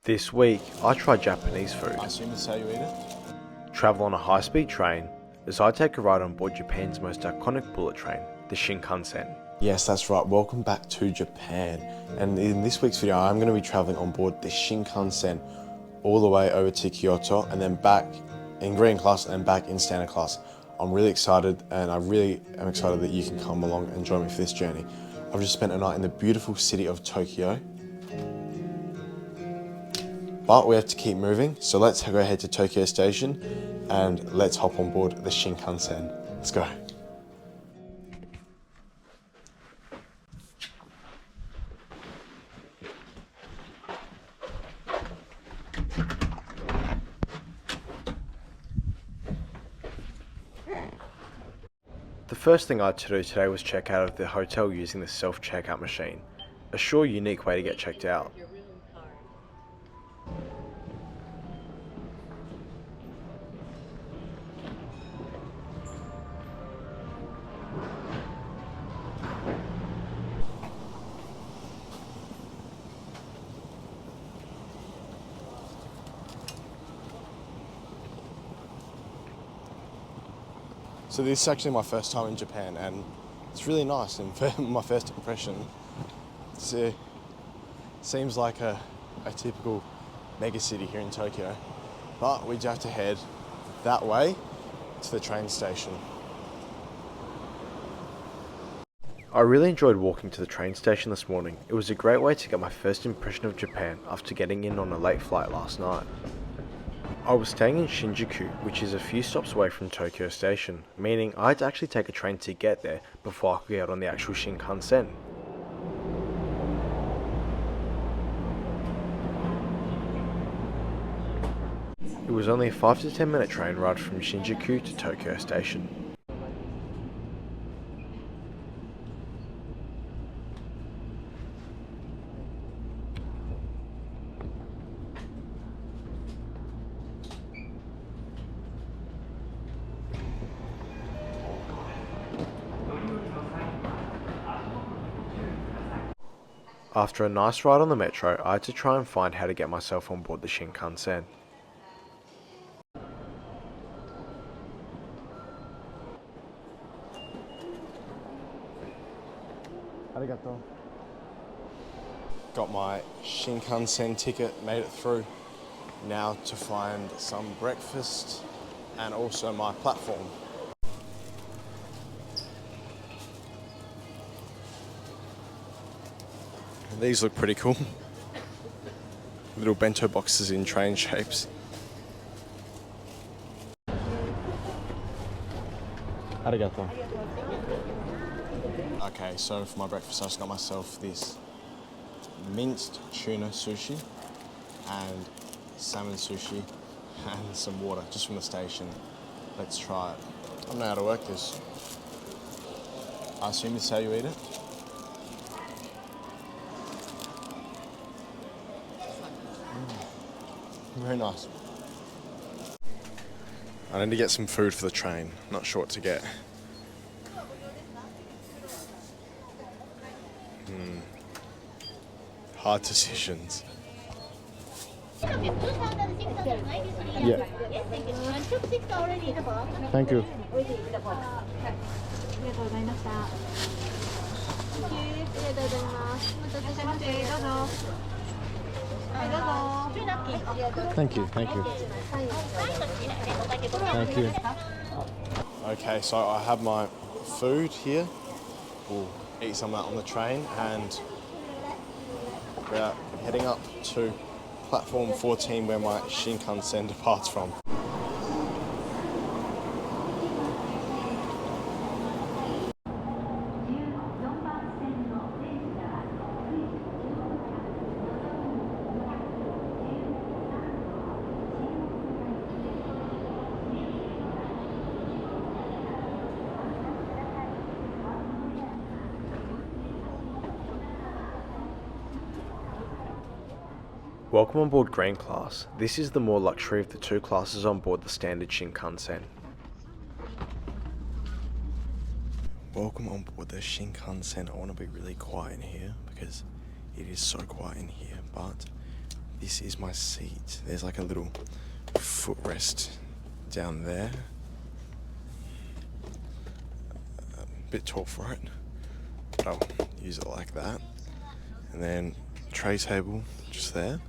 This week, I tried Japanese food, I assume that's how you eat it? travel on a high-speed train, as I take a ride on board Japan's most iconic bullet train, the Shinkansen. Yes, that's right. Welcome back to Japan. And in this week's video, I'm going to be traveling on board the Shinkansen all the way over to Kyoto and then back in green class and back in standard class. I'm really excited, and I really am excited that you can come along and join me for this journey. I've just spent a night in the beautiful city of Tokyo, but we have to keep moving, so let's go ahead to Tokyo Station and let's hop on board the Shinkansen. Let's go. The first thing I had to do today was check out of the hotel using the self-checkout machine, a sure unique way to get checked out. So this is actually my first time in Japan, and it's really nice, and for my first impression, it seems like a typical mega city here in Tokyo, but we do have to head that way to the train station. I really enjoyed walking to the train station this morning. It was a great way to get my first impression of Japan after getting in on a late flight last night. I was staying in Shinjuku, which is a few stops away from Tokyo Station, meaning I had to actually take a train to get there before I could get on the actual Shinkansen. It was only a 5 to 10 minute train ride from Shinjuku to Tokyo Station. After a nice ride on the metro, I had to try and find how to get myself on board the Shinkansen. Arigato. Got my Shinkansen ticket, made it through. Now to find some breakfast and also my platform. These look pretty cool. Little bento boxes in train shapes. Arigato. Okay, so for my breakfast I just got myself this minced tuna sushi and salmon sushi and some water just from the station. Let's try it. I don't know how to work this. I assume this is how you eat it? Very nice. I need to get some food for the train. Not sure what to get. Hard decisions. Yeah. Thank you. Thank you, thank you. Thank you. Okay, so I have my food here. We'll eat some of that on the train, and we're heading up to platform 14 where my Shinkansen departs from. Welcome on board Green Class. This is the more luxury of the two classes on board the standard Shinkansen. Welcome on board the Shinkansen. I want to be really quiet in here because it is so quiet in here, but this is my seat. There's like a little footrest down there. A bit tall for it, but I'll use it like that. And then tray table just there.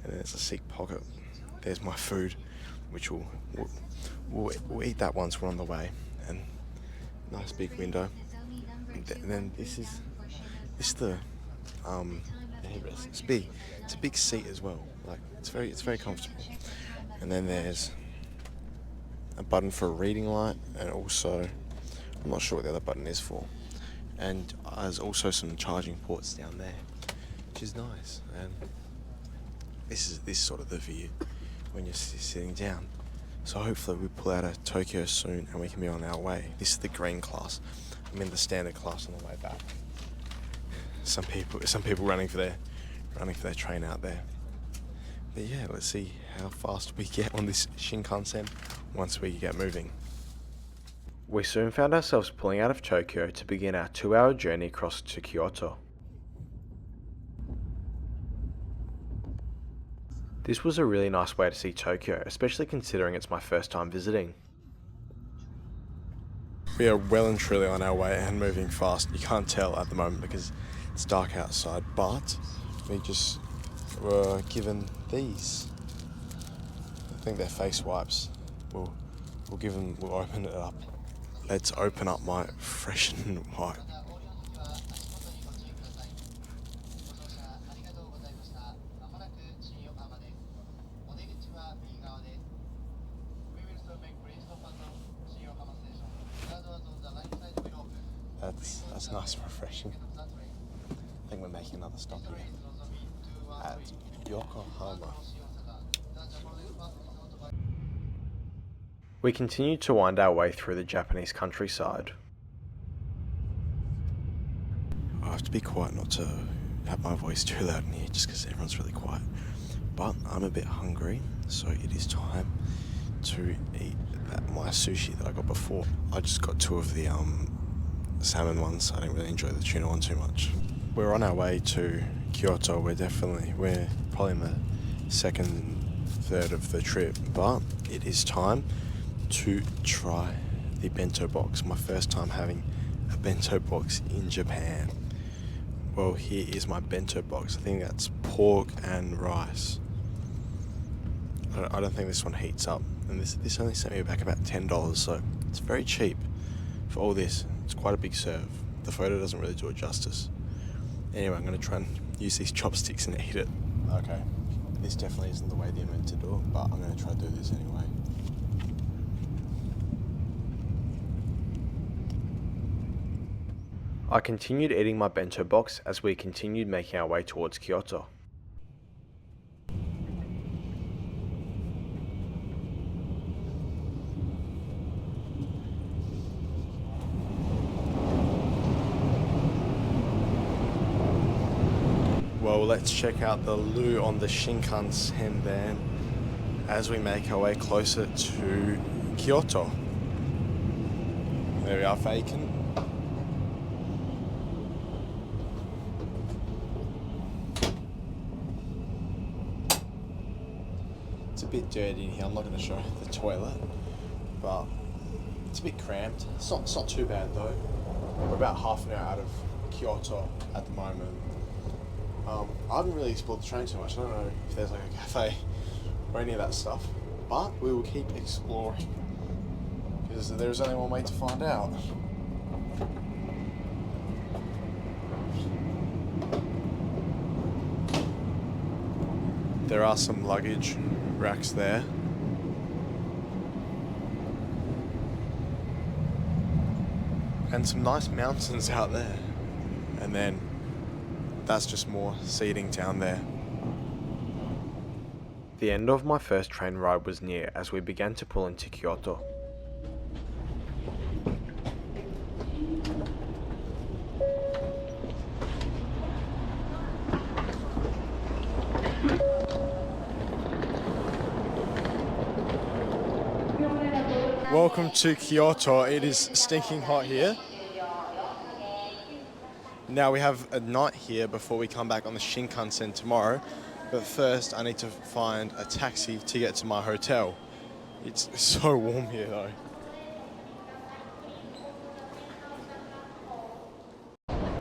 And there's a seat pocket. There's my food, which we'll eat that once we're on the way. And nice big window. And then this is the headrest. It's big. It's a big seat as well. Like it's very comfortable. And then there's a button for a reading light, and also I'm not sure what the other button is for. And there's also some charging ports down there, which is nice. And this is sort of the view when you're sitting down. So hopefully we pull out of Tokyo soon and we can be on our way. This is the green class. I'm in the standard class on the way back. Some people running for their train out there. But yeah, let's see how fast we get on this Shinkansen once we get moving. We soon found ourselves pulling out of Tokyo to begin our 2-hour journey across to Kyoto. This was a really nice way to see Tokyo, especially considering it's my first time visiting. We are well and truly on our way and moving fast. You can't tell at the moment because it's dark outside, but we just were given these. I think they're face wipes. We'll open it up. Let's open up my freshen wipe. That's nice and refreshing. I think we're making another stop here at Yokohama. We continued to wind our way through the Japanese countryside. I have to be quiet not to have my voice too loud in here just because everyone's really quiet. But I'm a bit hungry, so it is time to eat my sushi that I got before. I just got 2 of the salmon ones. I didn't really enjoy the tuna one too much. We're on our way to Kyoto. We're probably in the second third of the trip, but it is time to try the bento box. My first time having a bento box in Japan. Well, here is my bento box. I think that's pork and rice. I don't think this one heats up, and this only sent me back about $10, so it's very cheap for all this. It's quite a big serve. The photo doesn't really do it justice. Anyway, I'm going to try and use these chopsticks and eat it. Okay, this definitely isn't the way they're meant to do it, but I'm going to try to do this anyway. I continued eating my bento box as we continued making our way towards Kyoto. Well, let's check out the loo on the Shinkansen then as we make our way closer to Kyoto. There we are, vacant. It's a bit dirty in here. I'm not going to show the toilet, but it's a bit cramped. It's not too bad though. We're about half an hour out of Kyoto at the moment. I haven't really explored the train too much. I don't know if there's like a cafe or any of that stuff, but we will keep exploring because there's only one way to find out. There are some luggage racks there. And some nice mountains out there. And then that's just more seating down there. The end of my first train ride was near as we began to pull into Kyoto. Welcome to Kyoto. It is stinking hot here. Now we have a night here before we come back on the Shinkansen tomorrow. But first, I need to find a taxi to get to my hotel. It's so warm here though.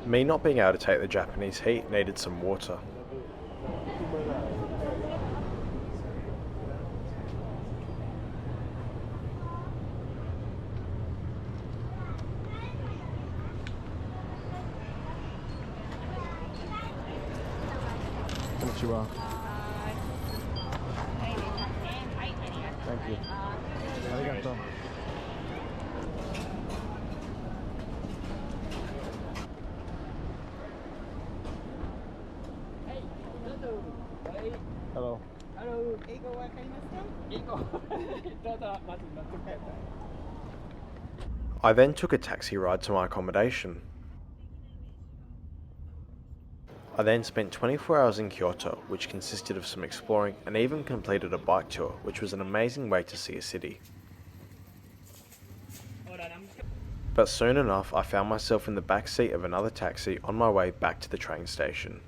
Me not being able to take the Japanese heat needed some water. Konnichiwa. Thank you. Arigato. Hello. I then took a taxi ride to my accommodation. I then spent 24 hours in Kyoto, which consisted of some exploring and even completed a bike tour, which was an amazing way to see a city. But soon enough, I found myself in the back seat of another taxi on my way back to the train station.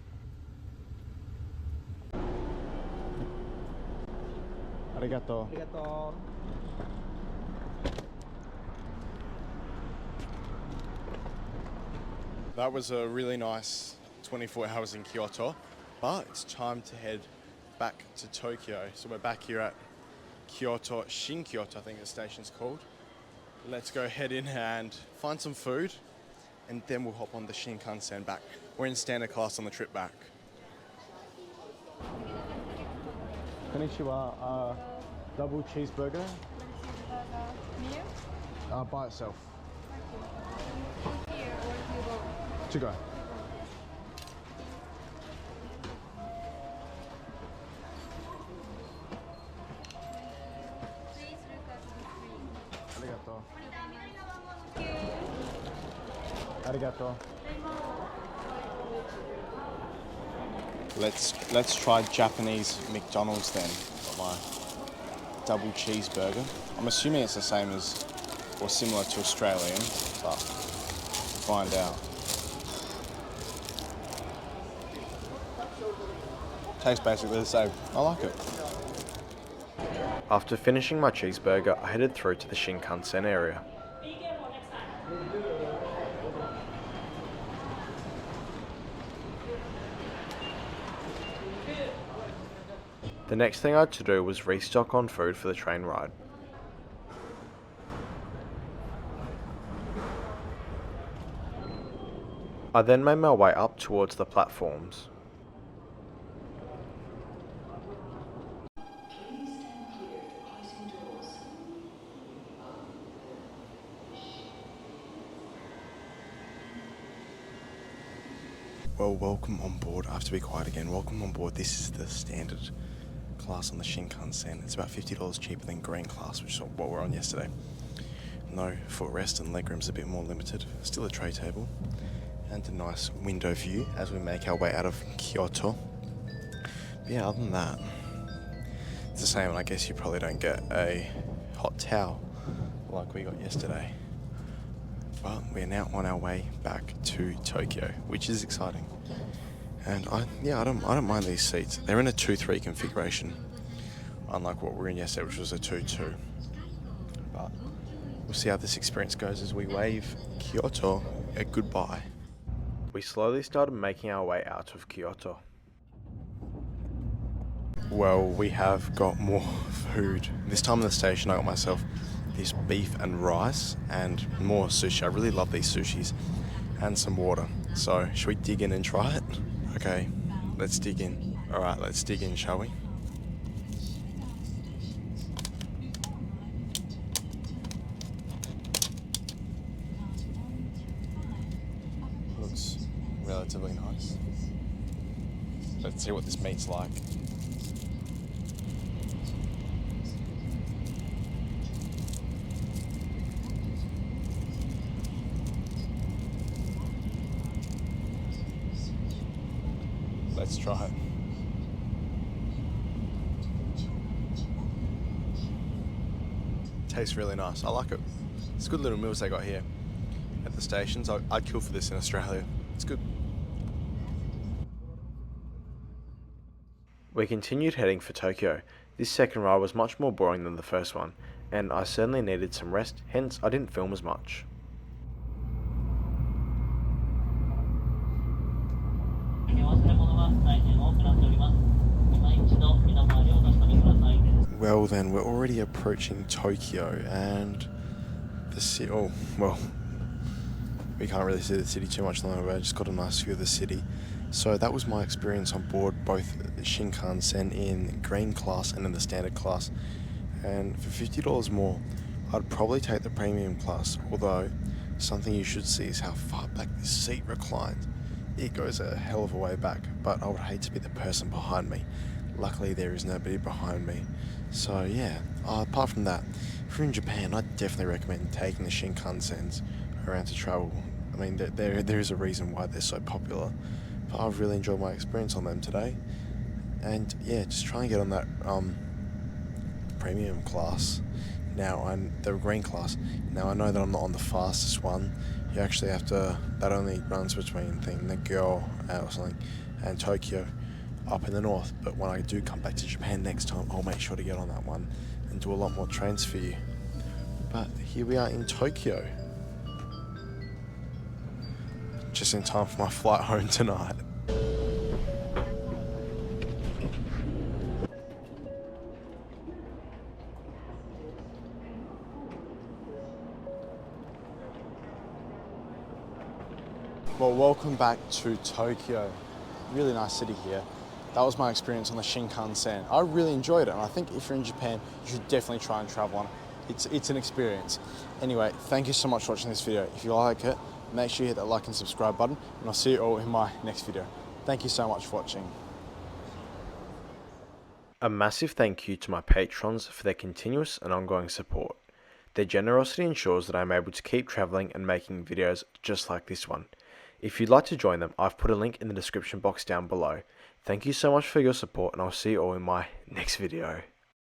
Arigato. That was a really nice 24 hours in Kyoto, but it's time to head back to Tokyo. So we're back here at Kyoto, Kyoto, I think the station's called. Let's go head in and find some food, and then we'll hop on the Shinkansen back. We're in standard class on the trip back. Konnichiwa, double cheeseburger. By itself. To go. Arigato. Arigato. Let's try Japanese McDonald's then. Got my double cheeseburger. I'm assuming it's the same as or similar to Australian, but we'll find out. Tastes basically the same. I like it. After finishing my cheeseburger, I headed through to the Shinkansen area. The next thing I had to do was restock on food for the train ride. I then made my way up towards the platforms. Well, welcome on board. I have to be quiet again. Welcome on board. This is the standard class on the Shinkansen. It's about $50 cheaper than green class, which is what we were on yesterday. No footrest and legroom's a bit more limited. Still a tray table and a nice window view as we make our way out of Kyoto. But yeah, other than that, it's the same, and I guess you probably don't get a hot towel like we got yesterday. But we're now on our way back to Tokyo, which is exciting. And I don't mind these seats. They're in a 2-3 configuration, unlike what we were in yesterday, which was a 2-2. But we'll see how this experience goes as we wave Kyoto a goodbye. We slowly started making our way out of Kyoto. Well, we have got more food. This time in the station, I got myself this beef and rice and more sushi. I really love these sushis. And some water. So, should we dig in and try it? Okay, let's dig in. Alright, let's dig in, shall we? Looks relatively nice. Let's see what this meat's like. Let's try it. Tastes really nice. I like it. It's good little meals they got here at the stations. I'd kill for this in Australia. It's good. We continued heading for Tokyo. This second ride was much more boring than the first one, and I certainly needed some rest, hence I didn't film as much. Well then, we're already approaching Tokyo and the city, oh, well, we can't really see the city too much longer, but I just got a nice view of the city. So that was my experience on board both the Shinkansen in green class and in the standard class. And for $50 more, I'd probably take the premium class, although something you should see is how far back this seat reclines. It goes a hell of a way back, but I would hate to be the person behind me. Luckily there is nobody behind me. So yeah, apart from that, if you're in Japan, I'd definitely recommend taking the Shinkansens around to travel. I mean, there is a reason why they're so popular. But I've really enjoyed my experience on them today. And yeah, just try and get on that premium class. Now, the green class. Now I know that I'm not on the fastest one. You actually have to, that only runs between Nagano or something and Tokyo up in the north. But when I do come back to Japan next time, I'll make sure to get on that one and do a lot more trains for you. But here we are in Tokyo. Just in time for my flight home tonight. Well, welcome back to Tokyo. Really nice city here. That was my experience on the Shinkansen. I really enjoyed it, and I think if you're in Japan, you should definitely try and travel on it. It's an experience. Anyway, thank you so much for watching this video. If you like it, make sure you hit that like and subscribe button, and I'll see you all in my next video. Thank you so much for watching. A massive thank you to my patrons for their continuous and ongoing support. Their generosity ensures that I am able to keep travelling and making videos just like this one. If you'd like to join them, I've put a link in the description box down below. Thank you so much for your support, and I'll see you all in my next video.